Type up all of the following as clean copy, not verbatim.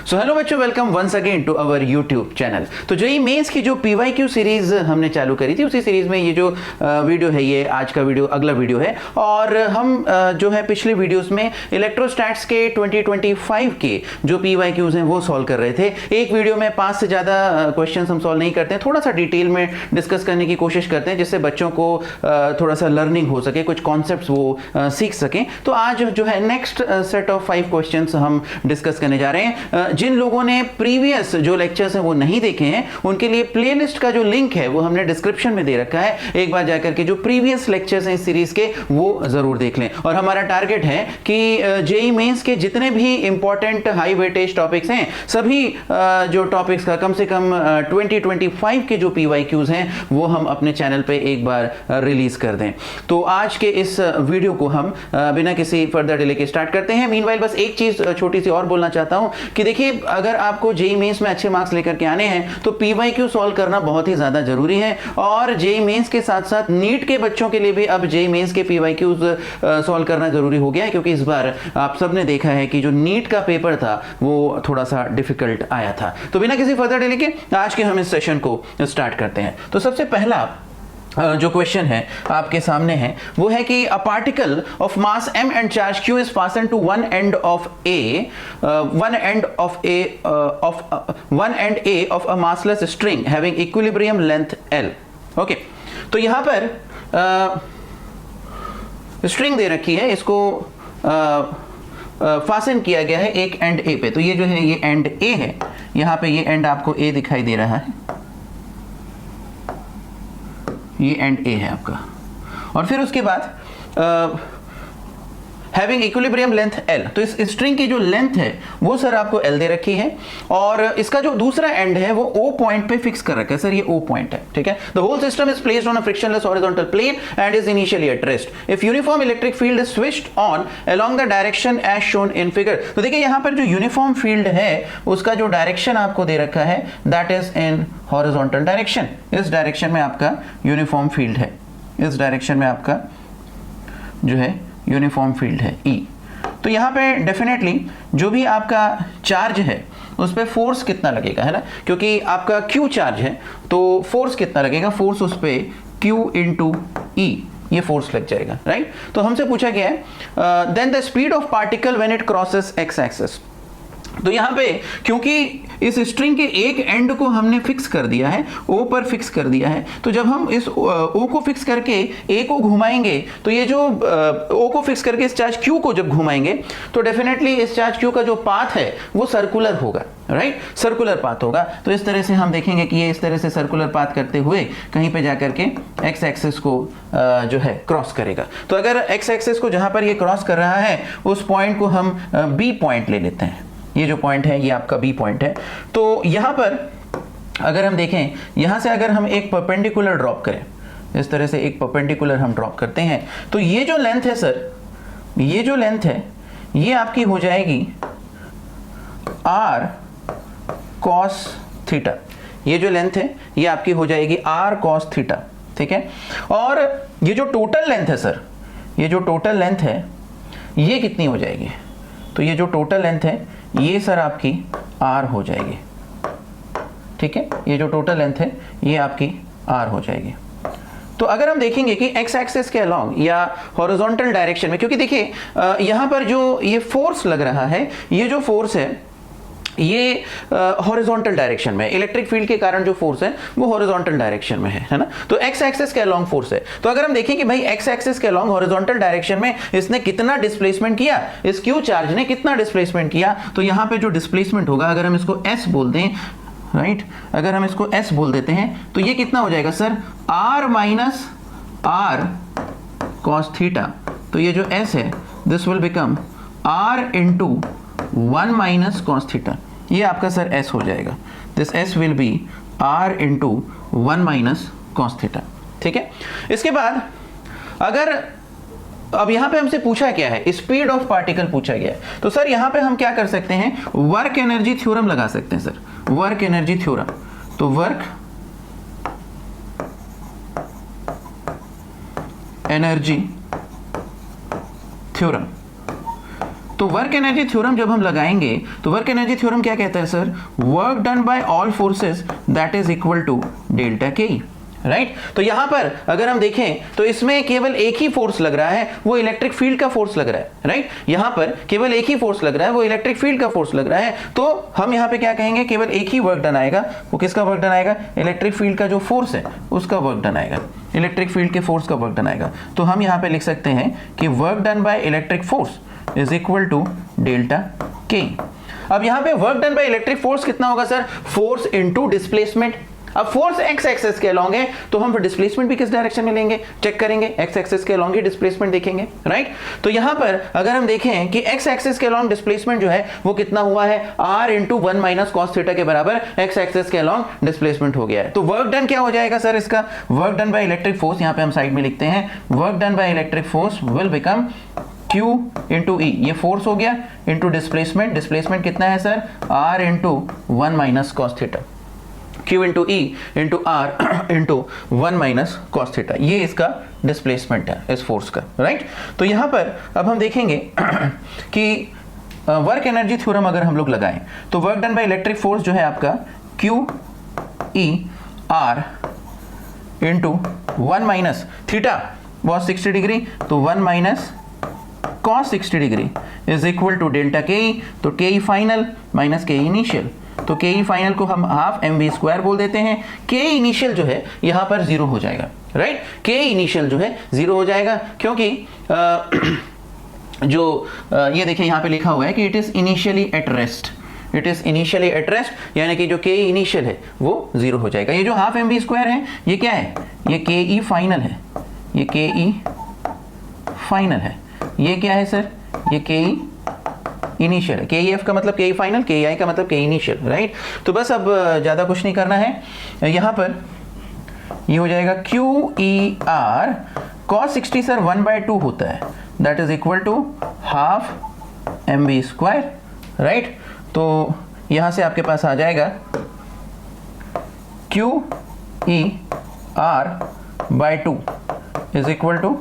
सो hello बच्चों, welcome once again to our YouTube channel. तो JEE mains की जो पीवाईक्यू सीरीज हमने चालू करी थी, उसी सीरीज में ये जो वीडियो है, ये आज का वीडियो अगला वीडियो है। और हम जो है पिछले वीडियोस में इलेक्ट्रोस्टैट्स के 2025 के जो पीवाईक्यूज हैं वो सॉल्व कर रहे थे। एक वीडियो में 5 से ज़्यादा क्वेश्चन हम सॉल्व नहीं करते हैं, थोड़ा सा डिटेल में डिस्कस करने की कोशिश करते हैं जिससे बच्चों को थोड़ा सा लर्निंग हो सके, कुछ कॉन्सेप्ट्स वो सीख सकें। तो आज जो है नेक्स्ट सेट ऑफ 5 क्वेश्चंस हम डिस्कस करने जा रहे हैं। जिन लोगों ने प्रीवियस जो लेक्चर्स हैं वो नहीं देखे हैं, उनके लिए प्लेलिस्ट का जो लिंक है वो हमने डिस्क्रिप्शन में दे रखा है। एक बार जाकर के जो प्रीवियस लेक्चर्स हैं इस सीरीज के वो जरूर देख लें। और हमारा टारगेट है कि जेईई मेंस के जितने भी इंपॉर्टेंट हाई वेटेज टॉपिक्स हैं, सभी जो टॉपिक्स का कम से कम 2025 के जो पीवाईक्यूज हैं वो हम अपने चैनल पे एक बार रिलीज कर दें। तो आज के इस वीडियो को हम बिना किसी फर्दर डिले के स्टार्ट करते हैं। मीनवाइल बस एक चीज छोटी सी और बोलना चाहता हूं कि देखिए, अगर आपको जेईई मेंस में अच्छे मार्क्स लेकर के आने हैं तो पीवाईक्यू सॉल्व करना बहुत ही ज्यादा जरूरी है। और जेईई मेंस के साथ साथ नीट के बच्चों के लिए भी अब जेईई मेंस के पीवाईक्यूज सॉल्व करना जरूरी हो गया है, क्योंकि इस बार आप सबने देखा है कि जो नीट का पेपर था वो थोड़ा सा डिफिकल्ट आया था। तो बिना किसी फर्दर डिले के आज के हम इस सेशन को स्टार्ट करते हैं। तो सबसे पहला जो क्वेश्चन है आपके सामने है वो है कि a particle of mass m and charge q is fasten to one end a of a massless string having equilibrium length l। Okay, तो यहां पर स्ट्रिंग दे रखी है, इसको फासन किया गया है एक एंड a पे। तो ये जो है ये एंड a है, यहां पे ये एंड आपको a दिखाई दे रहा है, ये एंड ए है आपका। और फिर उसके बाद हैविंग इक्विलिब्रियम लेंथ l, तो इस स्ट्रिंग की जो लेंथ है वो सर आपको l दे रखी है। और इसका जो दूसरा एंड है वो o पॉइंट पे फिक्स कर रखा है सर, ये o पॉइंट है, ठीक है। The whole system is placed on a frictionless horizontal plane and is initially at rest if uniform electric field is switched on along the direction as shown in figure. तो देखिए यहाँ पर जो uniform field है उसका जो direction आपको दे रखा है that is in horizontal direction. इस डायरेक्शन में आपका यूनिफॉर्म फील्ड है, इस डायरेक्शन में आपका जो है यूनिफॉर्म फील्ड है E। तो यहाँ पे डेफिनेटली जो भी आपका चार्ज है उस पर फोर्स कितना लगेगा, है ना, क्योंकि आपका Q चार्ज है तो फोर्स कितना लगेगा, फोर्स उस पर Q इंटू E, ये फोर्स लग जाएगा, राइट। तो हमसे पूछा गया है then the speed of particle when it crosses x axis. तो यहाँ पे क्योंकि इस स्ट्रिंग के एक एंड को हमने फिक्स कर दिया है, O पर फिक्स कर दिया है, तो जब हम इस O को फिक्स करके A को घुमाएंगे तो ये जो O को फिक्स करके इस चार्ज Q को जब घुमाएंगे तो डेफिनेटली इस चार्ज Q का जो पाथ है वो सर्कुलर होगा, राइट, सर्कुलर पाथ होगा। तो इस तरह से हम देखेंगे कि ये इस तरह से सर्कुलर पाथ करते हुए कहीं पे जाकर के x एक्सिस को जो है क्रॉस करेगा। तो अगर x एक्सिस को जहां पर ये क्रॉस कर रहा है उस पॉइंट को हम B पॉइंट ले लेते हैं। ये जो पॉइंट है ये आपका B पॉइंट है। तो यहाँ पर अगर हम देखें, यहाँ से अगर हम एक परपेंडिकुलर ड्रॉप करें, इस तरह से एक परपेंडिकुलर हम ड्रॉप करते हैं, तो ये जो लेंथ है सर, ये जो लेंथ है ये आपकी हो जाएगी r cos थीटा। ये जो लेंथ है ये आपकी हो जाएगी r cos थीटा, ठीक है। और ये जो टोटल लेंथ है सर, ये जो टोटल लेंथ है ये कितनी हो जाएगी, तो ये जो टोटल लेंथ है ये सर आपकी r हो जाएगी, ठीक है। ये जो टोटल लेंथ है ये आपकी r हो जाएगी। तो अगर हम देखेंगे कि x एक्सिस के अलोंग या हॉरिजॉन्टल डायरेक्शन में, क्योंकि देखिए यहाँ पर जो ये फोर्स लग रहा है, ये जो फोर्स है ये हॉरिजॉन्टल डायरेक्शन में, इलेक्ट्रिक फील्ड के कारण जो फोर्स है वो हॉरिजॉन्टल डायरेक्शन में है ना। तो एक्स एक्सिस के अलोंग फोर्स है। तो अगर हम देखें कि भाई एक्स एक्सिस के अलोंग हॉरिजॉन्टल डायरेक्शन में इसने कितना डिस्प्लेसमेंट किया, इस क्यू चार्ज ने कितना डिस्प्लेसमेंट किया, तो यहाँ पे जो डिस्प्लेसमेंट होगा, अगर हम इसको s बोल दें, राइट, अगर हम इसको s बोल देते हैं तो ये कितना हो जाएगा sir, r minus r cos theta. तो ये जो s है this will become r into 1 minus cos theta. ये आपका सर s हो जाएगा, this s will be r into 1 minus cos theta, ठीक है। इसके बाद अगर अब यहाँ पे हमसे पूछा क्या है, स्पीड ऑफ पार्टिकल पूछा गया है, तो सर यहाँ पे हम क्या कर सकते हैं, वर्क एनर्जी थ्योरम लगा सकते हैं सर, वर्क एनर्जी थ्योरम। तो वर्क एनर्जी थ्योरम तो वर्क एनर्जी थ्योरम जब हम लगाएंगे तो वर्क एनर्जी थ्योरम क्या कहता है sir, work done by all forces that is equal to delta K, right. तो यहां पर अगर हम देखें तो इसमें केवल एक ही फोर्स लग रहा है, वो इलेक्ट्रिक फील्ड का फोर्स लग रहा है, राइट। यहां पर केवल एक ही फोर्स लग रहा है, वो इलेक्ट्रिक फील्ड का फोर्स लग रहा है। तो हम यहां पे क्या कहेंगे, केवल एक ही वर्क डन आएगा। वो किसका वर्क डन आएगा, इलेक्ट्रिक फील्ड का जो फोर्स है उसका वर्क डन आएगा, इलेक्ट्रिक फील्ड के फोर्स का वर्क डन आएगा। तो हम यहां पे लिख सकते हैं कि work done by electric force is equal to delta K. अब यहां पे work done by electric force कितना होगा सर, फोर्स इनटू डिस्प्लेसमेंट। अब फोर्स एक्स एक्सिस के अलोंग है तो हम डिस्प्लेसमेंट भी किस डायरेक्शन में लेंगे, चेक करेंगे, एक्स एक्सिस के अलोंग ही डिस्प्लेसमेंट देखेंगे, राइट। तो यहां पर अगर हम देखें कि एक्स एक्सिस के अलोंग डिस्प्लेसमेंट जो है वो कितना हुआ है, r into 1 minus cos theta के बराबर एक्स एक्सिस के अलोंग डिस्प्लेसमेंट हो गया है। तो वर्क डन क्या हो जाएगा सर, इसका work done by electric force, यहां पे हम साइड में लिखते हैं, work done by electric force will become Q into E, ये फोर्स हो गया, इंटू डिस्प्लेसमेंट, डिस्प्लेसमेंट कितना है sir, r into 1 minus cos theta, Q into E into R into 1 minus cos theta, ये इसका डिस्प्लेसमेंट है इस फोर्स का, राइट। तो यहां पर अब हम देखेंगे कि वर्क एनर्जी थ्योरम अगर हम लोग लगाएं तो work done by electric force जो है आपका Q E R into 1 minus theta was 60 degree, तो 1 minus cos 60 degree is equal to delta K E. तो के ई फाइनल माइनस के ई इनिशियल, तो के ई फाइनल को हम हाफ एम बी स्क्वायर बोल देते हैं। के ई इनिशियल जो है यहाँ पर 0 हो जाएगा, राइट। के ई इनिशियल जो है 0 हो जाएगा क्योंकि ये देखिए यहाँ पे लिखा हुआ है कि it is initially at rest, it is initially at rest, यानी कि जो के ई इनिशियल है वो 0 हो जाएगा। ये जो हाफ एम बी स्क्वायर है ये क्या है, ये के ई फाइनल है, ये के ई फाइनल है। ये क्या है सर, ये के ई इनिशियल है। के ई एफ का मतलब के ई फाइनल, के ई आई का मतलब के ई इनिशियल, राइट। तो बस अब ज़्यादा कुछ नहीं करना है, यहाँ पर ये हो जाएगा Q E R cos 60 sir 1/2 होता है, that is equal to half M B square, right. तो यहाँ से आपके पास आ जाएगा Q E R by 2 is equal to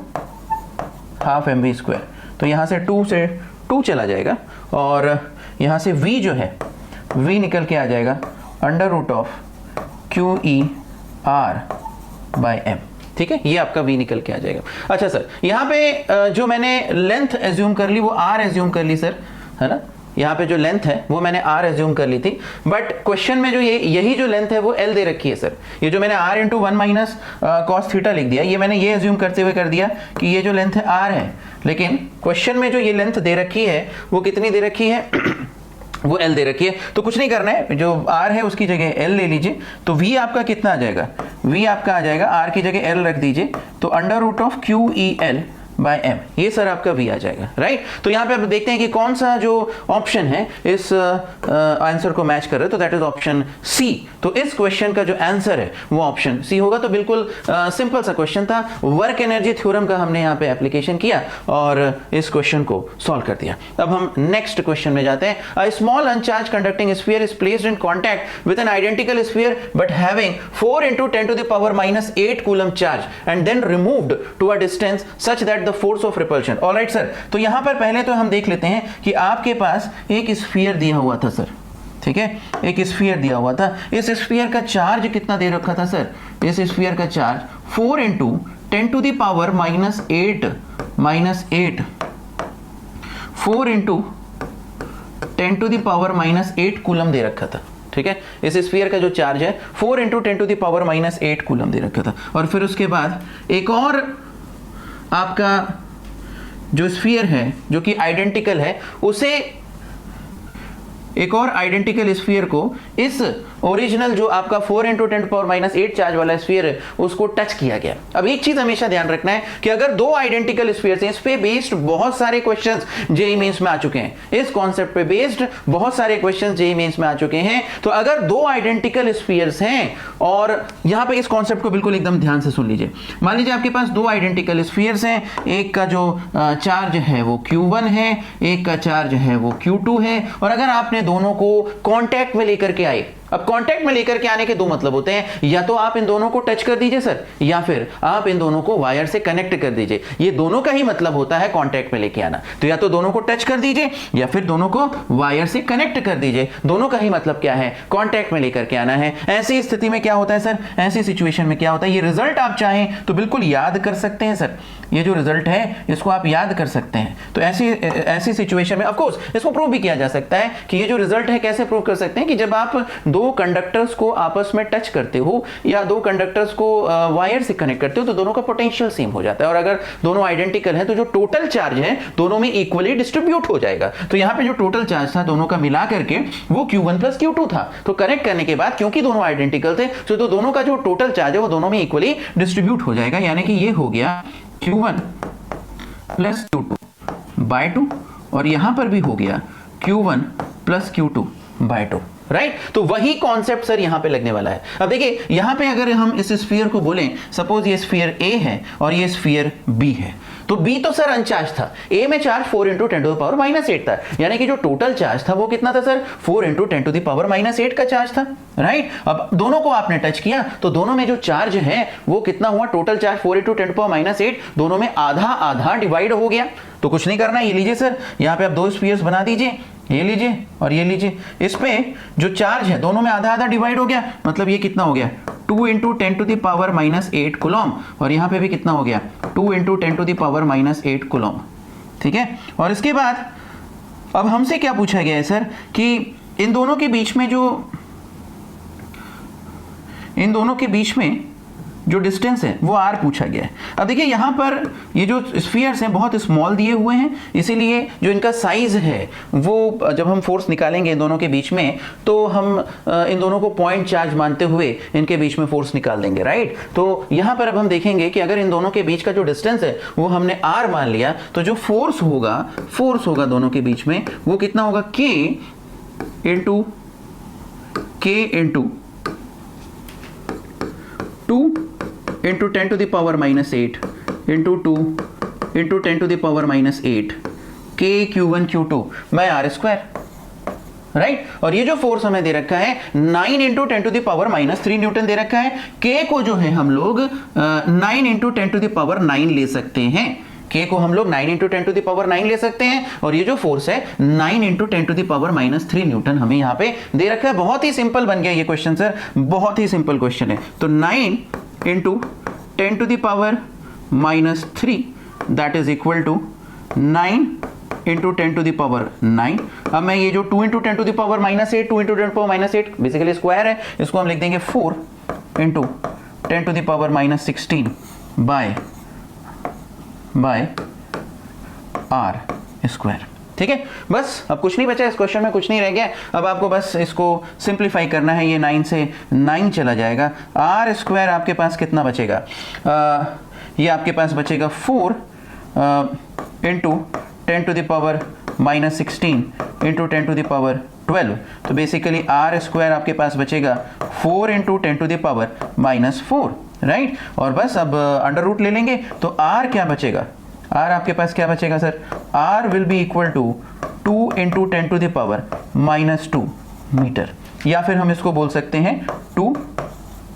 half M B square. तो यहाँ से 2 से 2 चला जाएगा और यहाँ से v जो है v निकल के आ जाएगा under root of Q E R by M, ठीक है, ये आपका v निकल के आ जाएगा। अच्छा सर, यहाँ पे जो मैंने लेंथ एज्यूम कर ली वो r एज्यूम कर ली सर, है ना। यहाँ पे जो लेंथ है वो मैंने r एज्यूम कर ली थी, बट क्वेश्चन में जो यही जो लेंथ है वो l दे रखी है सर। ये जो मैंने r into 1 minus cos theta लिख दिया, ये मैंने ये एज्यूम करते हुए कर दिया कि ये जो लेंथ है r है, लेकिन क्वेश्चन में जो ये लेंथ दे रखी है वो कितनी दे रखी है वो l दे रखी है। तो कुछ नहीं करना है, जो r है उसकी जगह l ले लीजिए। तो v आपका कितना आ जाएगा, v आपका आ जाएगा, r की जगह l रख दीजिए, तो under root of Q E L by M, ये सर आपका v आ जाएगा, राइट। तो यहाँ पे आप देखते हैं कि कौन सा जो ऑप्शन है इस आंसर को मैच कर रहा है, तो दैट इज ऑप्शन सी। तो इस क्वेश्चन का जो आंसर है वो ऑप्शन सी होगा। तो बिल्कुल सिंपल सा क्वेश्चन था, वर्क एनर्जी थ्योरम का हमने यहाँ पे एप्लीकेशन किया और इस क्वेश्चन को सॉल्व कर दिया। अब हम नेक्स्ट क्वेश्चन में जाते हैं। A small uncharged conducting sphere is placed in contact with an identical sphere but having 4 into 10⁻⁸ coulomb charge and then removed to a distance such that force of repulsion. Alright sir, तो यहां पर पहले तो हम देख लेते हैं कि आपके पास एक स्फीयर दिया हुआ था सर, ठीक है, एक स्फीयर दिया हुआ था। इस स्फीयर का चार्ज कितना दे रखा था सर, इस स्फीयर का चार्ज 4 into 10⁻⁸ 4 into 10⁻⁸ कूलम दे रखा था, ठीक है। इस स्फीयर का जो चार्ज है 4 into 10⁻⁸ कूलम दे रखा था। और फिर उसके बाद एक और आपका जो स्फीयर है जो कि आइडेंटिकल है, उसे एक और आइडेंटिकल स्फीयर को इस ओरिजिनल जो आपका 4 into 10⁻⁸ चार्ज वाला स्फीयर है उसको टच किया गया। अब एक चीज हमेशा ध्यान रखना है कि अगर दो आइडेंटिकल स्फीयर्स हैं, इस पे बेस्ड बहुत सारे क्वेश्चंस जेईई मेंस में आ चुके हैं, इस कॉन्सेप्ट पे बेस्ड बहुत सारे क्वेश्चंस जेईई मेंस में आ चुके हैं। तो अगर दो आइडेंटिकल स्फीयर्स हैं, और यहां पे इस कॉन्सेप्ट को बिल्कुल एकदम ध्यान से सुन लीजिए। मान लीजिए आपके पास दो आइडेंटिकल स्फीयर्स हैं, एक का जो चार्ज है वो Q1 है, एक का चार्ज है वो Q2 है, और अगर आपने दोनों को कॉन्टैक्ट में लेकर के आए, अब कांटेक्ट में लेकर के आने के दो मतलब होते हैं, या तो आप इन दोनों को टच कर दीजिए सर, या फिर आप इन दोनों को वायर से कनेक्ट कर दीजिए। ये दोनों का ही मतलब होता है कांटेक्ट में लेके आना। तो या तो दोनों को टच कर दीजिए या फिर दोनों को वायर से कनेक्ट कर दीजिए। दोनों का ही मतलब क्या है, कांटेक्ट में लेकर के आना है। ऐसी स्थिति में क्या होता है सर, ऐसी सिचुएशन में क्या होता है, ये रिजल्ट आप चाहें तो बिल्कुल याद कर सकते हैं सर। ये जो रिजल्ट है इसको आप याद कर सकते हैं। तो ऐसी सिचुएशन में ऑफ कोर्स इसको प्रूव भी किया जा सकता है कि ये जो रिजल्ट है कैसे प्रूव कर सकते हैं कि जब आप दो कंडक्टर्स को आपस में टच करते हो या दो कंडक्टर्स को वायर से कनेक्ट करते हो तो दोनों का पोटेंशियल सेम हो जाता है, और अगर दोनों आइडेंटिकल है तो जो टोटल चार्ज है दोनों में इक्वली डिस्ट्रीब्यूट हो जाएगा। तो यहाँ पे जो टोटल चार्ज था दोनों का मिला करके वो Q1 प्लस Q2 था। तो कनेक्ट करने के बाद क्योंकि दोनों आइडेंटिकल थे तो दोनों का जो टोटल चार्ज है वो दोनों में इक्वली डिस्ट्रीब्यूट हो जाएगा, यानी कि ये हो गया Q1 प्लस Q2 बाय 2, और यहां पर भी हो गया Q1 plus Q2 bye 2, right. तो वही कॉन्सेप्ट सर यहां पे लगने वाला है। अब देखिए यहां पे अगर हम इस स्फीयर को बोलें, सपोज ये स्फीयर A है और ये स्फीयर B है, तो B तो सर अनचार्ज था, A में चार्ज 4 × 10⁻⁻8 था, यानी कि जो टोटल चार्ज था वो कितना था सर, 4 × 10⁻⁸ का चार्ज था, राइट। अब दोनों को आपने टच किया तो दोनों में जो चार्ज है वो कितना हुआ, टोटल चार्ज 4 × 10⁻⁸, दोनों में आधा आधा डिवाइड हो गया। तो कुछ नहीं करना, ये लीजिए सर, यहाँ पे आप दो स्फीयर्स बना दीजिए, ये लीजिए और ये लीजिए। इस पे जो चार्ज है दोनों में आधा आधा डिवाइड हो गया, मतलब ये कितना हो गया 2 × 10⁻⁸ कूलम, और यहाँ पे भी कितना हो गया 2 × 10⁻⁸ कूलम, ठीक है। और इसके बाद अब हमसे क्या पूछा गया है सर कि इन दोनों के बीच में जो डिस्टेंस है वो r पूछा गया है। अब देखिए यहाँ पर ये जो स्फीयर्स हैं बहुत स्मॉल दिए हुए हैं, इसीलिए जो इनका साइज है वो जब हम फोर्स निकालेंगे इन दोनों के बीच में तो हम इन दोनों को पॉइंट चार्ज मानते हुए इनके बीच में फोर्स निकाल देंगे, राइट। तो यहाँ पर अब हम देखेंगे कि अगर इन दोनों के बीच का जो डिस्टेंस है वो हमने r मान लिया तो जो फोर्स होगा दोनों के बीच में वो कितना होगा, k × 2 × 10⁻⁸ × 2 × 10⁻⁸ K Q1 Q2 bye r², right. और ये जो फोर्स हमें दे रखा है 9 × 10⁻³ न्यूटन दे रखा है। K को जो है हम लोग 9 × 10⁻⁹ ले सकते हैं, K को हम लोग 9 × 10⁻⁹ ले सकते हैं, और ये जो फोर्स है 9 × 10⁻³ न्यूटन हमें यहाँ पे दे रखा है। बहुत ही सिंपल बन गया ये क्वेश्चन सर, बहुत ही सिंपल क्वेश्चन है। तो 9 × 10⁻³ दैट इज इक्वल टू 9 × 10⁹। अब मैं ये जो 2 × 10⁻⁸ 2 × 10⁻⁸ बेसिकली स्क्वायर है, इसको हम लिख देंगे 4 × 10⁻⁻16 बाय r², ठीक है। बस अब कुछ नहीं बचा इस क्वेश्चन में, कुछ नहीं रह गया। अब आपको बस इसको सिंप्लीफाई करना है, ये 9 से 9 चला जाएगा, r² आपके पास कितना बचेगा, ये आपके पास बचेगा 4 × 10⁻⁻16 × 10⁻12। तो बेसिकली r² आपके पास बचेगा 4 × 10⁻⁻4, राइट। और बस अब अंडर रूट ले लेंगे तो r क्या बचेगा, r आपके पास क्या बचेगा sir, r will be equal to 2 × 10⁻⁻2 metre, या फिर हम इसको बोल सकते हैं 2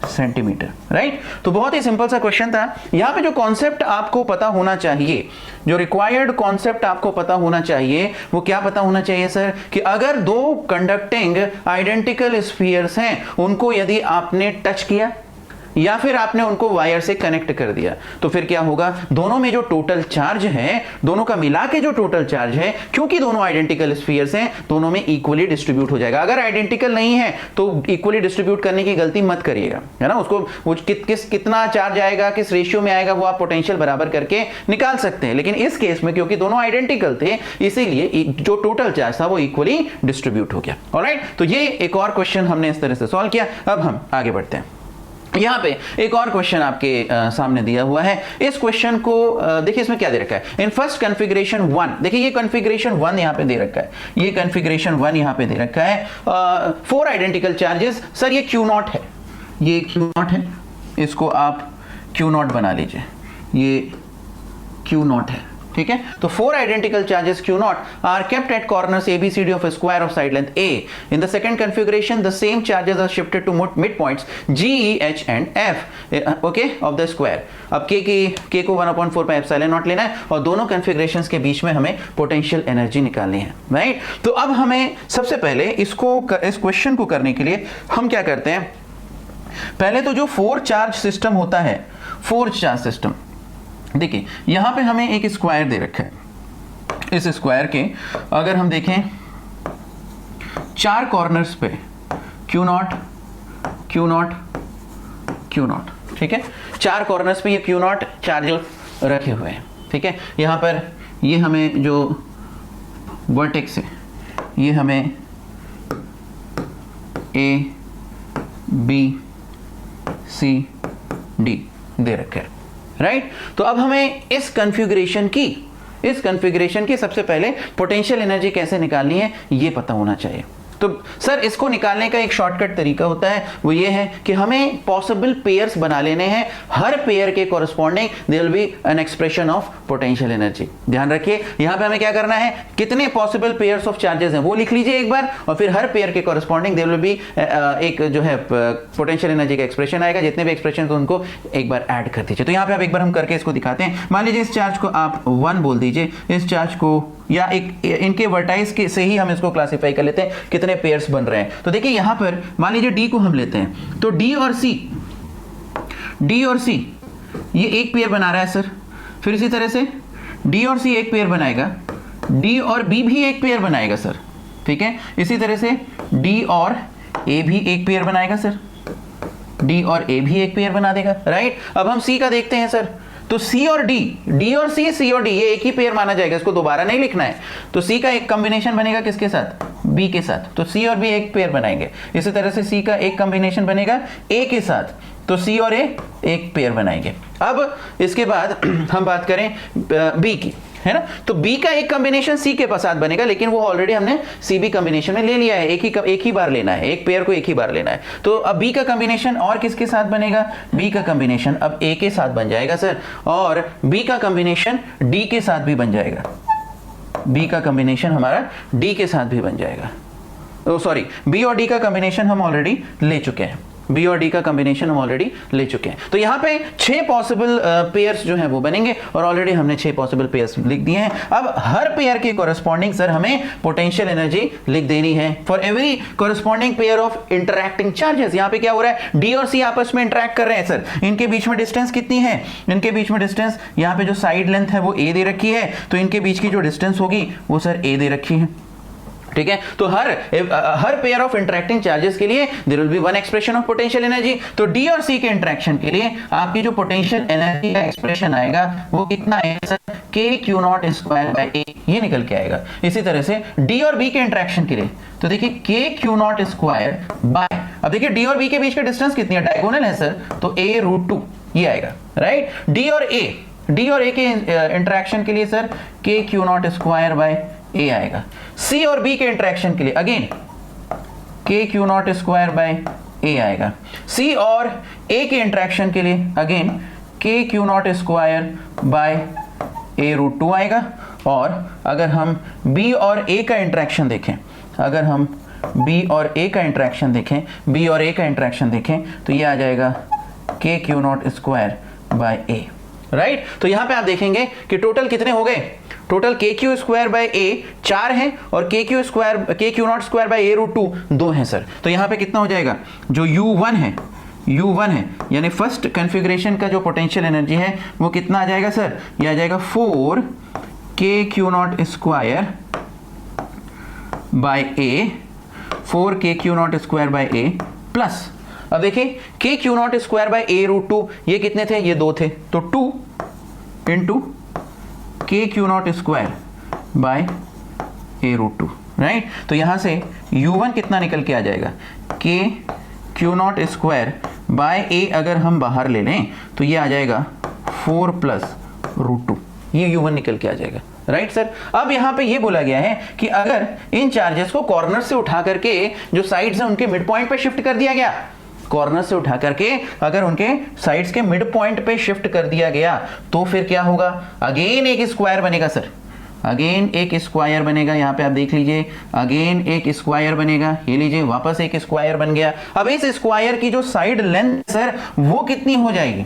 सेंटीमीटर, राइट। तो बहुत ही सिंपल सा क्वेश्चन था। यहाँ पे जो कॉन्सेप्ट आपको पता होना चाहिए, जो रिक्वायर्ड कॉन्सेप्ट आपको पता होना चाहिए वो क्या पता होना चाहिए सर, कि अगर दो कंडक्टिंग आइडेंटिकल स्फीयर्स हैं उनको यदि आपने टच किया या फिर आपने उनको वायर से कनेक्ट कर दिया तो फिर क्या होगा, दोनों में जो टोटल चार्ज है, दोनों का मिला के जो टोटल चार्ज है, क्योंकि दोनों आइडेंटिकल स्फीयर्स हैं, दोनों में इक्वली डिस्ट्रीब्यूट हो जाएगा। अगर आइडेंटिकल नहीं है तो इक्वली डिस्ट्रीब्यूट करने की गलती मत करिएगा, है ना। उसको वो कितना चार्ज आएगा, किस रेशियो में आएगा, वो आप पोटेंशियल बराबर करके निकाल सकते हैं। लेकिन इस केस में क्योंकि दोनों आइडेंटिकल थे इसीलिए जो टोटल चार्ज था वो इक्वली डिस्ट्रीब्यूट हो गया। ऑलराइट, तो ये एक और क्वेश्चन हमने इस तरह से सॉल्व किया। अब हम आगे बढ़ते हैं। यहाँ पे एक और क्वेश्चन आपके सामने दिया हुआ है। इस क्वेश्चन को देखिए, इसमें क्या दे रखा है, इन फर्स्ट कॉन्फ़िगरेशन 1, देखिए ये कॉन्फ़िगरेशन 1 यहाँ पे दे रखा है, ये कॉन्फ़िगरेशन 1 यहाँ पे दे रखा है। 4 आइडेंटिकल चार्जेस, सर ये Q0 है, ये Q0 है, इसको आप Q0 बना लीजिए, ये Q0 है, ठीक है। तो 4 identical charges Q not are kept at corners ABCD of a square of side length A. In the second configuration, the same charges are shifted to midpoints G, E, H and F, okay, of the square. अब K को 1/4 pi epsilon not लेना है और दोनों कन्फिग्रेशंस के बीच में हमें potential energy निकालनी है, राइट। तो अब हमें सबसे पहले इस क्वेश्चन को करने के लिए हम क्या करते हैं, पहले तो जो 4 चार्ज सिस्टम होता है, 4 चार्ज सिस्टम, देखिए यहां पे हमें एक स्क्वायर दे रखा है। इस स्क्वायर के अगर हम देखें 4 कॉर्नर्स पे Q not, Q not, Q not, ठीक है। 4 कॉर्नर्स पे ये Q नॉट चार्ज रखे हुए हैं, ठीक है। यहां पर ये हमें जो वर्टेक्स है ये हमें A, B, C, D दे रखा है, राइट। तो अब हमें इस कॉन्फ़िगरेशन की सबसे पहले पोटेंशियल एनर्जी कैसे निकालनी है ये पता होना चाहिए। तो सर इसको निकालने का एक शॉर्टकट तरीका होता है, वो ये है कि हमें पॉसिबल पेयर्स बना लेने हैं, हर पेयर के corresponding there will be an expression of potential energy. ध्यान रखिए यहां पे हमें क्या करना है, कितने पॉसिबल पेयर्स ऑफ चार्जेस हैं वो लिख लीजिए एक बार, और फिर हर पेयर के कॉरस्पॉन्डिंग देयर विल बी एक जो है पोटेंशियल एनर्जी का एक्सप्रेशन आएगा। जितने भी एक्सप्रेशन तो उनको एक बार ऐड कर दीजिए। तो यहां पे आप एक बार हम करके इसको दिखाते हैं। मान लीजिए इस चार्ज को आप 1 बोल दीजिए, इस चार्ज को या एक इनके वर्टाइस के से ही हम इसको क्लासिफाई कर लेते हैं कितने पेयर्स बन रहे हैं। तो देखिए यहां पर मान लीजिए D को हम लेते हैं, तो D और C ये एक पेयर बना रहा है सर। फिर इसी तरह से D और C एक पेयर बनाएगा, D और B भी एक पेयर बनाएगा सर, ठीक है। इसी तरह से D और A भी एक पेयर बनाएगा सर, D और A भी एक पेयर बना देगा, राइट। अब हम C का देखते हैं सर, तो C और D और C और D ये एक ही पेयर माना जाएगा, इसको दोबारा नहीं लिखना है। तो C का एक कॉम्बिनेशन बनेगा किसके साथ, B के साथ, तो C और B एक पेयर बनाएंगे। इसी तरह से C का एक कॉम्बिनेशन बनेगा A के साथ, तो C और A एक पेयर बनाएंगे। अब इसके बाद हम बात करें B की, है ना। तो B का एक कॉम्बिनेशन C के साथ बनेगा, लेकिन वो ऑलरेडी हमने CB कॉम्बिनेशन में ले लिया है, एक ही बार लेना है, एक पेयर को एक ही बार लेना है। तो अब B का कॉम्बिनेशन और किसके साथ बनेगा, B का कॉम्बिनेशन अब A के साथ बन जाएगा सर, और B का कॉम्बिनेशन D के साथ भी बन जाएगा, B का कॉम्बिनेशन हमारा D के साथ भी बन जाएगा। सॉरी, B और D का कॉम्बिनेशन हम ऑलरेडी ले चुके हैं, B और D का कॉम्बिनेशन हम ऑलरेडी ले चुके हैं। तो यहाँ पे 6 पॉसिबल पेयर्स जो हैं वो बनेंगे, और ऑलरेडी हमने 6 पॉसिबल पेयर्स लिख दिए हैं। अब हर पेयर के कॉरस्पॉन्डिंग सर हमें पोटेंशियल एनर्जी लिख देनी है for every corresponding pair of interacting charges. यहाँ पे क्या हो रहा है, D और C आपस में इंटरैक्ट कर रहे हैं सर, इनके बीच में डिस्टेंस कितनी है, इनके बीच में डिस्टेंस यहाँ पे जो साइड लेंथ है वो A दे रखी है, तो इनके बीच की जो डिस्टेंस होगी वो सर A दे रखी है, ठीक है। तो हर पेयर ऑफ इंटरैक्टिंग चार्जेस के लिए there will be one expression of potential energy. तो D और C के इंटरैक्शन के लिए आपकी जो पोटेंशियल एनर्जी का एक्सप्रेशन आएगा वो कितना आएगा sir, K Q not square by A, ये निकल के आएगा। इसी तरह से D और B के इंटरैक्शन के लिए तो देखिए K Q not square by, अब देखिए D और B के बीच का डिस्टेंस कितनी है, डायगोनल है सर, तो A√2 ये आएगा, राइट। D और A के इंटरैक्शन के लिए sir K Q not square by A आएगा। C और B के इंटरैक्शन के लिए again K Q not square by A आएगा। C और A के इंटरैक्शन के लिए again K Q not square by A√2 आएगा। और अगर हम B और A का इंटरैक्शन देखें, B और A का इंटरैक्शन देखें तो ये आ जाएगा K Q not square by A, right. तो यहां पे आप देखेंगे कि टोटल कितने हो गए, total K Q square by A 4 है और K Q not square by A√2 2 है सर। तो यहां पे कितना हो जाएगा, जो U1 है यानी फर्स्ट कॉन्फ़िगरेशन का जो पोटेंशियल एनर्जी है वो कितना आ जाएगा सर, ये आ जाएगा 4 K Q not square by A, 4 K Q not square by A plus, अब देखिए K Q not square by A√2 ये कितने थे, ये 2 थे, तो 2 into K Q not square by A√2, right. तो यहां से U1 कितना निकल के आ जाएगा, K Q not square by A अगर हम बाहर ले लें तो ये आ जाएगा 4 प्लस √2, ये U1 निकल के आ जाएगा, राइट सर। अब यहां पे ये बोला गया है कि अगर इन चार्जेस को कॉर्नर से उठा करके जो साइड्स हैं उनके मिड पॉइंट पे शिफ्ट कर दिया गया, कॉर्नर से उठा करके अगर उनके साइड्स के मिड पॉइंट पे शिफ्ट कर दिया गया तो फिर क्या होगा, अगेन एक स्क्वायर बनेगा सर, अगेन एक स्क्वायर बनेगा। यहाँ पे आप देख लीजिए, अगेन एक स्क्वायर बनेगा, ये लीजिए वापस एक स्क्वायर बन गया। अब इस स्क्वायर की जो साइड लेंथ सर वो कितनी हो जाएगी,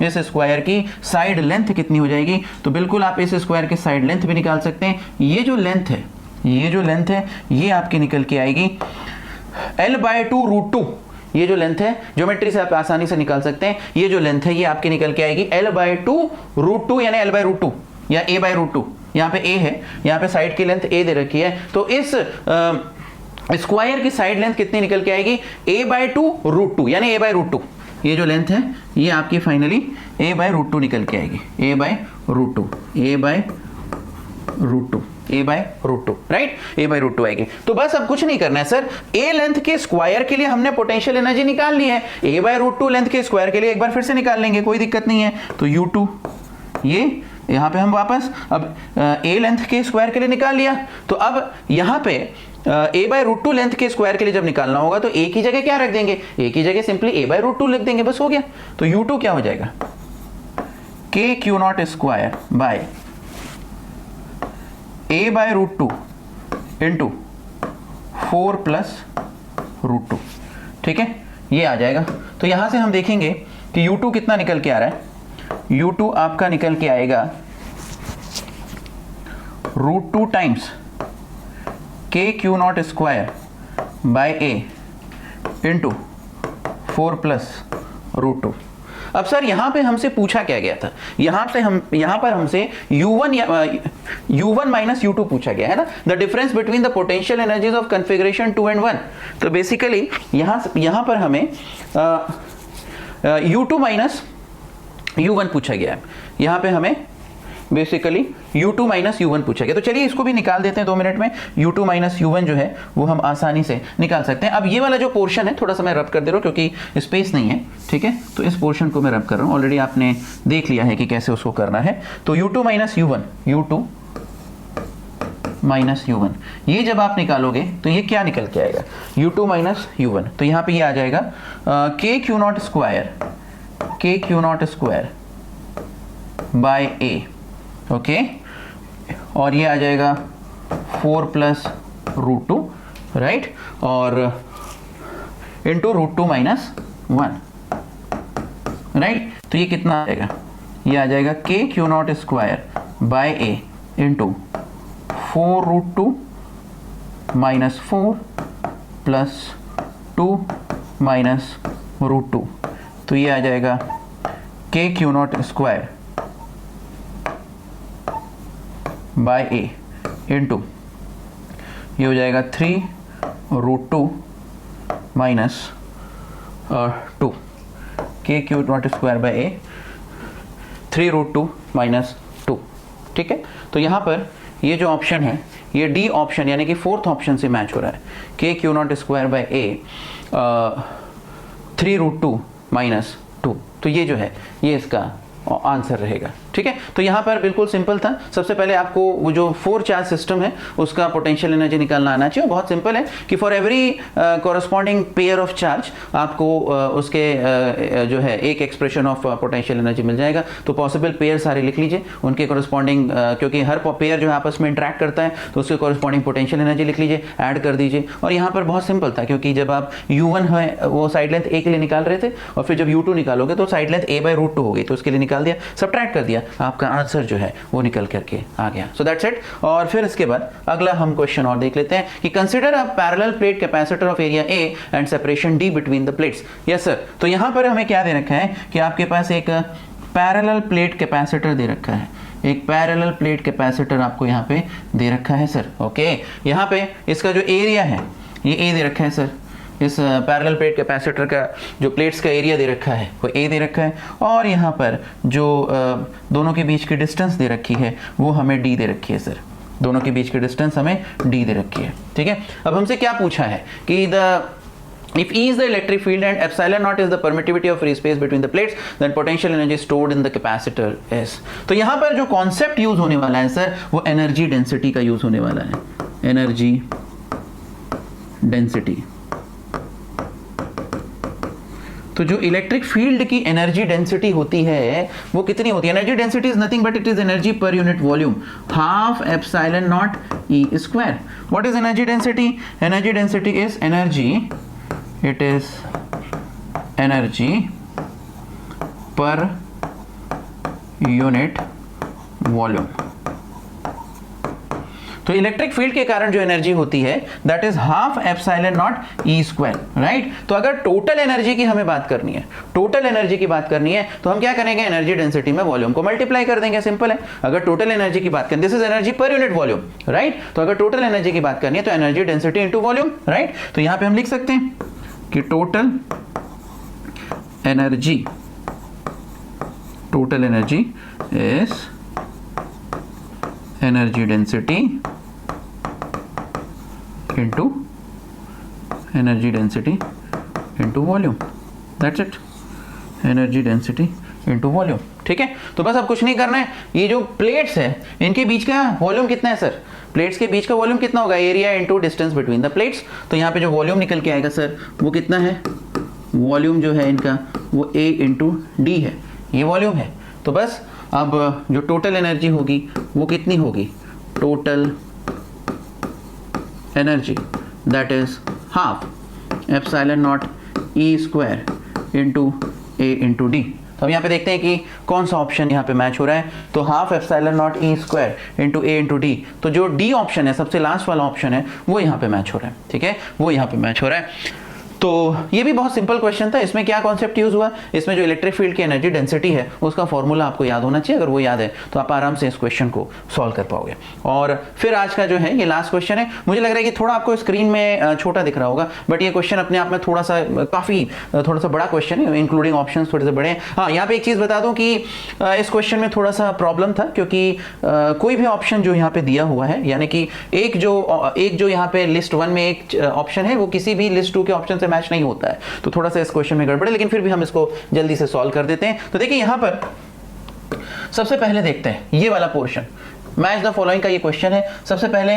इस स्क्वायर की साइड लेंथ कितनी हो जाएगी, तो बिल्कुल आप इस स्क्वायर की साइड लेंथ भी निकाल सकते हैं। ये जो लेंथ है, ये जो लेंथ है ये आपकी निकल के आएगी l/2√2। ये जो लेंथ है ज्योमेट्री से आप आसानी से निकाल सकते हैं, ये जो लेंथ है ये आपकी निकल के आएगी l/2√2 यानी l/√2 या a/√2। यहाँ पे a है, यहाँ पे साइड की लेंथ a दे रखी है, तो इस स्क्वायर की साइड लेंथ कितनी निकल के आएगी, a/2√2 यानी a/√2। ये जो लेंथ है ये आपकी फाइनली a/√2 निकल के आएगी, a/√2 राइट, a/√2 आएगी। तो बस अब कुछ नहीं करना है सर, a लेंथ के स्क्वायर के लिए हमने पोटेंशियल एनर्जी निकाल ली है, a/√2 लेंथ के स्क्वायर के लिए एक बार फिर से निकाल लेंगे, कोई दिक्कत नहीं है। तो u2 ये यहाँ पे हम वापस अब a लेंथ के स्क्वायर के लिए निकाल लिया, तो अब यहाँ पे a/√2 लेंथ के स्क्वायर के लिए जब निकालना होगा तो a की जगह क्या रख देंगे, a की जगह सिंपली a/√2 लिख देंगे, बस हो गया। तो u2 क्या हो जाएगा, kq0 square by a/√2 into 4 + √2, ठीक है, ये आ जाएगा। तो यहां से हम देखेंगे कि u2 कितना निकल के आ रहा है, u2 आपका निकल के आएगा √2 times kq0 square by a into 4 + √2। अब सर यहाँ पे हमसे पूछा क्या गया था, यहाँ पर हमसे u1 माइनस u2 पूछा गया है ना, the difference between the potential energies of configuration 2 and 1। तो बेसिकली यहाँ पर हमें u2 माइनस u1 पूछा गया है, यहाँ पे हमें बेसिकली u2 माइनस u1 पूछा गया। तो चलिए इसको भी निकाल देते हैं 2 मिनट में, u2 माइनस u1 जो है वो हम आसानी से निकाल सकते हैं। अब ये वाला जो पोर्शन है थोड़ा सा मैं रब कर दे रहा हूँ क्योंकि स्पेस नहीं है, ठीक है, तो इस पोर्शन को मैं रब कर रहा हूँ, ऑलरेडी आपने देख लिया है कि कैसे उसको करना है। तो u2 माइनस u1 ये जब आप निकालोगे तो ये क्या निकल के आएगा, u2 माइनस u1, तो यहाँ पे ये आ जाएगा kq0 square by a, okay, और ये आ जाएगा 4 + √2 राइट, और इंटू √2 माइनस 1 राइट। तो ये कितना आ जाएगा, ये आ जाएगा kq0 square by a into 4√2 minus 4 plus 2 minus √2। तो ये आ जाएगा kq0 square by a into ये हो जाएगा 3√2 minus 2, kq0 square by a 3√2 minus 2, ठीक है। तो यहाँ पर ये जो ऑप्शन है ये डी ऑप्शन यानी कि फोर्थ ऑप्शन से मैच हो रहा है, kq0 square by a 3√2 minus 2। तो ये जो है ये इसका आंसर रहेगा, ठीक है। तो यहाँ पर बिल्कुल सिंपल था, सबसे पहले आपको वो जो 4 चार्ज सिस्टम है उसका पोटेंशियल एनर्जी निकालना आना चाहिए। बहुत सिंपल है कि for every corresponding pair of charge आपको उसके जो है एक एक्सप्रेशन ऑफ पोटेंशियल एनर्जी मिल जाएगा। तो पॉसिबल पेयर सारे लिख लीजिए, उनके कॉरस्पॉन्डिंग क्योंकि हर पेयर जो है आपस में इंटरेक्ट करता है तो उसके कॉरस्पॉन्डिंग पोटेंशियल एनर्जी लिख लीजिए, ऐड कर दीजिए। और यहाँ पर बहुत सिंपल था क्योंकि जब आप u1 है वो साइड लेंथ a के लिए निकाल रहे थे और फिर जब u2 निकालोगे तो साइड लेंथ a/√2 हो गई, तो उसके लिए निकाल दिया, सब्ट्रैक्ट कर दिया, आपका आंसर जो है वो निकल करके आ गया। So that's it. और फिर इसके बाद अगला हम क्वेश्चन और देख लेते हैं कि consider a parallel plate capacitor of area A and separation D between the plates. Yes sir, तो यहाँ पर हमें क्या दे रखा है कि आपके पास एक पैरेलल प्लेट कैपेसिटर दे रखा है, एक पैरेलल प्लेट कैपेसिटर आपको यहाँ पे दे रखा है सर, ओके। यहाँ पे इसका जो एरिया है ये A दे रखा है सर, इस पैरेलल प्लेट कैपेसिटर का जो प्लेट्स का एरिया दे रखा है वो A दे रखा है, और यहाँ पर जो दोनों के बीच की डिस्टेंस दे रखी है वो हमें D दे रखी है सर, दोनों के बीच की डिस्टेंस हमें D दे रखी है, ठीक है। अब हमसे क्या पूछा है कि if E is the electric field and epsilon naught is the permittivity of free space between the plates, then potential energy stored in the capacitor is। तो यहाँ पर जो कॉन्सेप्ट यूज होने वाला है सर वो एनर्जी डेंसिटी का use होने वाला है, एनर्जी डेंसिटी, तो जो इलेक्ट्रिक फील्ड की एनर्जी डेंसिटी होती है वो कितनी होती है? Energy density is nothing but it is energy per unit volume, half epsilon not E square. What is energy density? Energy density is energy, it is energy per unit volume. तो electric field के कारण जो energy होती है that is half epsilon not E square, right. तो अगर total energy की हमें बात करनी है, टोटल एनर्जी की बात करनी है तो हम क्या करेंगे? एनर्जी डेंसिटी में वॉल्यूम को मल्टीप्लाई कर देंगे, सिंपल है. अगर टोटल एनर्जी की बात करें, this is energy per unit volume, right. तो अगर टोटल एनर्जी की बात करनी है तो energy density into volume, right. तो यहां पे हम लिख सकते हैं कि total energy is energy density into volume. That's it, energy density into volume. ठीक है. तो बस अब कुछ नहीं करना है. ये जो प्लेट्स है इनके बीच का वॉल्यूम कितना है सर? प्लेट्स के बीच का वॉल्यूम कितना होगा? Area into distance between the plates. तो यहाँ पे जो वॉल्यूम निकल के आएगा सर वो कितना है? वॉल्यूम जो है इनका वो A इंटू डी है, ये वॉल्यूम है. तो बस अब जो टोटल एनर्जी होगी वो कितनी होगी? Total energy that is half epsilon not E square into A into D. तो अब यहाँ पे देखते हैं कि कौन सा ऑप्शन यहाँ पे मैच हो रहा है. तो half epsilon not E square into A into D. तो जो डी ऑप्शन है, सबसे लास्ट वाला ऑप्शन है, वो यहाँ पे मैच हो रहा है. ठीक है, वो यहाँ पे मैच हो रहा है. तो ये भी बहुत सिंपल क्वेश्चन था. इसमें क्या कॉन्सेप्ट यूज हुआ? इसमें जो इलेक्ट्रिक फील्ड की एनर्जी डेंसिटी है उसका फॉर्मूला आपको याद होना चाहिए. अगर वो याद है तो आप आराम से इस क्वेश्चन को सॉल्व कर पाओगे. और फिर आज का जो है ये लास्ट क्वेश्चन है. मुझे लग रहा है कि थोड़ा आपको स्क्रीन में छोटा दिख रहा होगा बट ये क्वेश्चन अपने आप में थोड़ा सा बड़ा क्वेश्चन है, इंक्लूडिंग ऑप्शन थोड़े से बड़े हैं. हाँ, यहाँ पे एक चीज बता दूं कि इस क्वेश्चन में थोड़ा सा प्रॉब्लम था क्योंकि कोई भी ऑप्शन जो यहाँ पे दिया हुआ है, यानी कि एक जो यहाँ पे लिस्ट 1 में एक ऑप्शन है वो किसी भी लिस्ट 2 के ऑप्शन से मैच नहीं होता है. तो थोड़ा सा इस क्वेश्चन में गड़बड़ है, लेकिन फिर भी हम इसको जल्दी से सॉल्व कर देते हैं. तो देखिए यहां पर सबसे पहले देखते हैं ये वाला पोर्शन, मैच द फॉलोइंग का ये क्वेश्चन है. सबसे पहले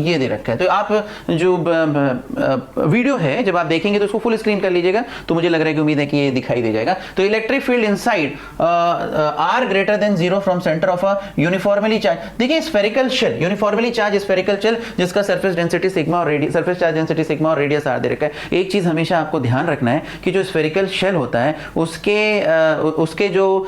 ये दे रखा है. तो आप जो वीडियो है जब आप देखेंगे तो उसको फुल स्क्रीन कर लीजिएगा. तो मुझे लग रहा है कि उम्मीद है कि ये दिखाई दे जाएगा. तो electric field inside R greater than 0 from centre of a uniformly charge. देखिए spherical shell, uniformly charge spherical shell जिसका सरफेस डेंसिटी सिग्मा और radius, surface charge density sigma और रेडियस आर दे रखा है. एक चीज हमेशा आपको ध्यान रखना है कि जो स्फेरिकल शेल होता है उसके जो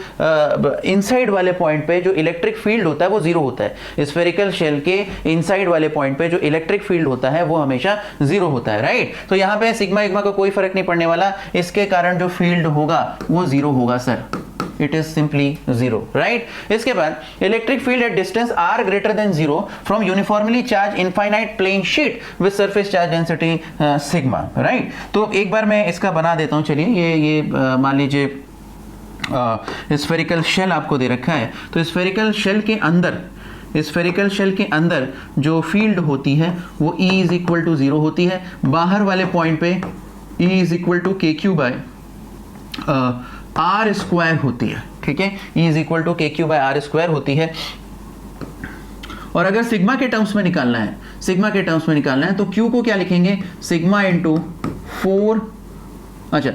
इनसाइड वाले पॉइंट पे जो इलेक्ट्रिक फील्ड होता है वो 0 होता है. स्फेरिकल शेल के इनसाइड वाले पॉइंट पे जो इलेक्ट्रिक फील्ड होता है वो हमेशा 0 होता है, राइट. तो यहां पे सिग्मा इग्मा का कोई फर्क नहीं पड़ने वाला. इसके कारण जो फील्ड होगा वो 0 होगा sir. It is simply 0, right. इसके बाद electric field at distance r greater than 0 from uniformly charge infinite plane sheet with surface charge density sigma, right. तो एक बार मैं इसका बना देता हूं. चलिए ये मान लीजिए स्फेरिकल शेल आपको दे रखा है. तो स्फेरिकल शेल के अंदर जो फील्ड होती है वो E इज इक्वल टू 0 होती है. बाहर वाले पॉइंट पे E is equal to KQ by R square होती है. ठीक है, E is equal to KQ by R square होती है. और अगर सिग्मा के टर्म्स में निकालना है तो Q को क्या लिखेंगे? सिग्मा इंटू 4, अच्छा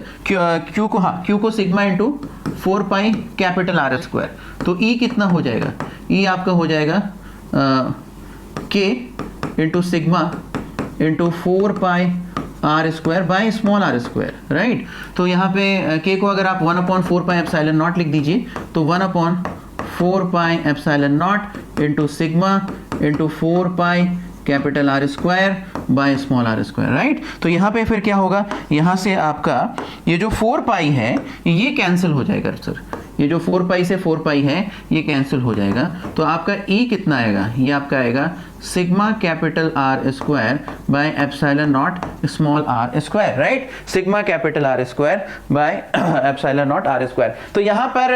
Q को sigma into 4 pi capital R square. तो E कितना हो जाएगा? E आपका हो जाएगा K into sigma into 4 pi R square by small r square, right. तो यहाँ पे K को अगर आप 1/4 पाई एप्सिलॉन नॉट लिख दीजिए तो 1/4 pi epsilon not into sigma into 4 pi capital R square by small r square, right. तो यहाँ पे फिर क्या होगा? यहाँ से आपका ये जो 4 पाई है ये कैंसिल हो जाएगा सर. ये जो 4 पाई से 4 पाई है ये कैंसिल हो जाएगा. तो आपका E कितना आएगा? ये आपका आएगा sigma capital R square by epsilon not small r square, right. Sigma capital R square by epsilon naught r square. तो यहाँ पर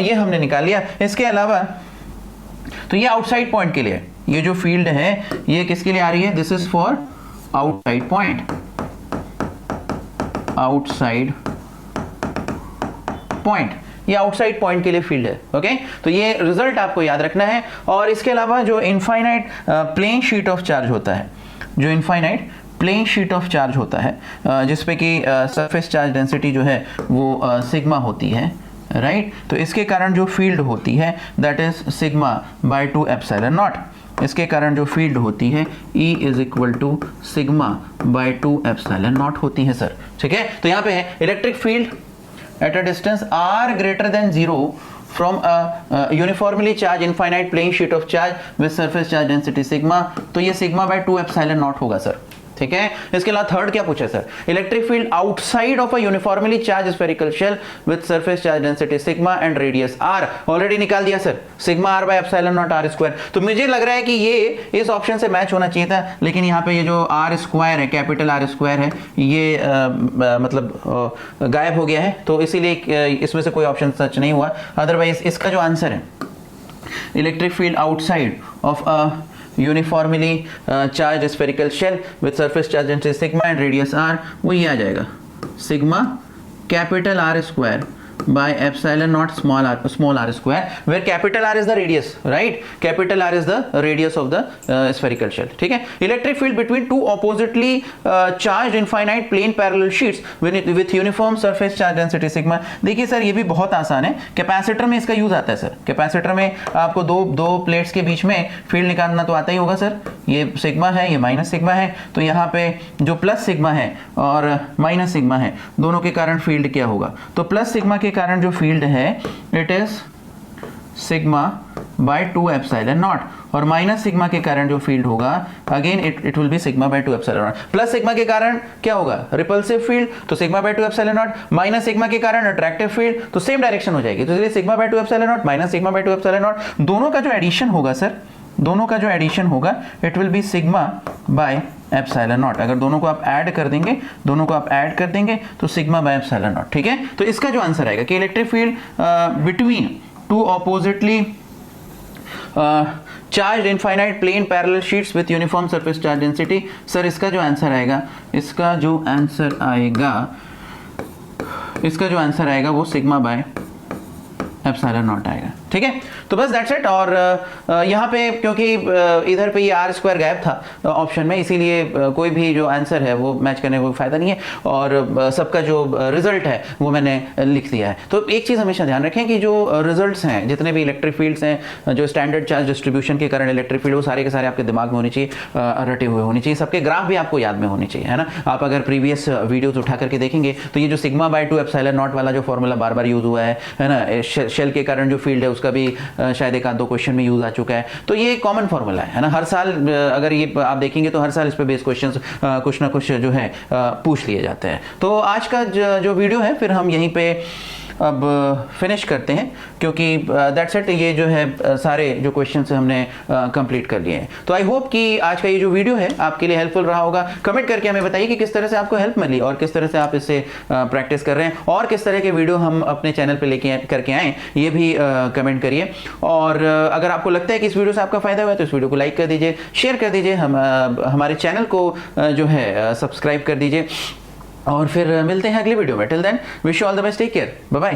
ये हमने निकाल लिया. इसके अलावा तो ये आउटसाइड पॉइंट के लिए, ये जो फील्ड है ये किसके लिए आ रही है? This is for outside point. ये आउटसाइड पॉइंट के लिए फील्ड है, ओके. तो ये रिजल्ट आपको याद रखना है. और इसके अलावा जो infinite plane sheet of charge होता है, जो infinite plane sheet of charge होता है जिसपे कि सरफेस चार्ज डेंसिटी जो है वो सिग्मा होती है, राइट। तो इसके कारण जो फील्ड होती है that is sigma by 2 epsilon naught. इसके कारण जो फील्ड होती है E is equal to sigma by 2 epsilon naught होती है सर, ठीक है। तो यहाँ पे है electric field at a distance r greater than 0 from a uniformly charged infinite plane sheet of charge with surface charge density sigma, तो ये सिग्मा बाय 2 एप्सिलॉन नॉट होगा सर, ठीक है। इसके अलावा थर्ड क्या पूछा sir, electric field outside of a uniformly charge spherical shell with surface charge density sigma and radius r, already निकाल दिया sir, sigma r by epsilon naught r square. तो मुझे लग रहा है कि ये इस ऑप्शन से मैच होना चाहिए था, लेकिन यहाँ पे ये जो r स्क्वायर है, कैपिटल R स्क्वायर है, ये मतलब गायब हो गया है, तो इसीलिए इसमें से कोई ऑप्शन सच नहीं हुआ। अदरवाइज इसका जो आंसर है electric field outside of a uniformly charged spherical shell with surface charge density sigma and radius r, वो ये आ जाएगा sigma capital R square by epsilon naught small r square, where capital R is the radius, right? Capital R is the radius of the spherical shell, ठीक है। Electric field between two oppositely charged infinite plane parallel sheets with uniform surface charge density sigma। देखिए sir ये भी बहुत आसान है, capacitor में इसका यूज आता है सर। कैपेसिटर में आपको दो प्लेट्स के बीच में फील्ड निकालना तो आता ही होगा सर। ये सिग्मा है, ये माइनस सिग्मा है, तो यहाँ पे जो प्लस सिग्मा है और माइनस सिग्मा है दोनों के कारण फील्ड क्या होगा, तो प्लस सिग्मा के कारण जो फील्ड है it is sigma by 2 epsilon not, और माइनस सिग्मा के कारण जो फील्ड होगा again it will be sigma by 2 epsilon not. Plus sigma के कारण क्या होगा, रिपल्सिव फील्ड, तो sigma by 2 epsilon not. Minus sigma के कारण अट्रैक्टिव फील्ड, तो सेम डायरेक्शन हो जाएगी, तो इसलिए sigma by 2 epsilon not minus sigma by 2 epsilon not, दोनों का जो एडिशन होगा सर, दोनों का जो एडिशन होगा it will be sigma bye epsilon not. अगर दोनों को आप ऐड कर देंगे तो सिग्मा बाय एप्सिलॉन नॉट, ठीक है। तो इसका जो आंसर आएगा कि electric field between two oppositely charge infinite plane parallel sheets with uniform surface charge density, sir इसका जो आंसर आएगा वो सिग्मा बाय एप्सिलॉन नॉट आएगा, ठीक है। तो बस दैट्स इट। और यहाँ पे क्योंकि इधर पे ये आर स्क्वायर गायब था ऑप्शन में, इसीलिए कोई भी जो आंसर है वो मैच करने का कोई फायदा नहीं है, और सबका जो रिजल्ट है वो मैंने लिख दिया है। तो एक चीज़ हमेशा ध्यान रखें कि जो रिजल्ट्स हैं, जितने भी इलेक्ट्रिक फील्ड्स हैं, जो स्टैंडर्ड चार्ज डिस्ट्रीब्यूशन के कारण इलेक्ट्रिक फील्ड, वो सारे के सारे आपके दिमाग में होने चाहिए, रटे हुए होने चाहिए, सबके ग्राफ भी आपको याद में होने चाहिए, है ना। आप अगर प्रीवियस वीडियोज उठा करके देखेंगे तो ये जो सिग्मा बाय 2 एप्सिलॉन नॉट वाला जो फॉर्मूला बार बार यूज हुआ है ना, शेल के कारण जो फील्ड है उसका भी शायद एक आध दो क्वेश्चन में यूज आ चुका है। तो ये कॉमन फॉर्मूला है ना, हर साल अगर ये आप देखेंगे तो हर साल इस पे बेस क्वेश्चंस कुछ ना कुछ जो है पूछ लिए जाते हैं। तो आज का जो वीडियो है फिर हम यहीं पे अब फिनिश करते हैं, क्योंकि दैट्स इट, ये जो है सारे जो क्वेश्चन हमने कंप्लीट कर लिए हैं। तो आई होप कि आज का ये जो वीडियो है आपके लिए हेल्पफुल रहा होगा। कमेंट करके हमें बताइए कि किस तरह से आपको हेल्प मिली और किस तरह से आप इससे प्रैक्टिस कर रहे हैं, और किस तरह के वीडियो हम अपने चैनल पे लेके करके आएँ, ये भी कमेंट करिए। और अगर आपको लगता है कि इस वीडियो से आपका फायदा हुआ तो इस वीडियो को लाइक कर दीजिए, शेयर कर दीजिए, हमारे चैनल को जो है सब्सक्राइब कर दीजिए, और फिर मिलते हैं अगली वीडियो में। Till then wish you all the best, take care, bye bye.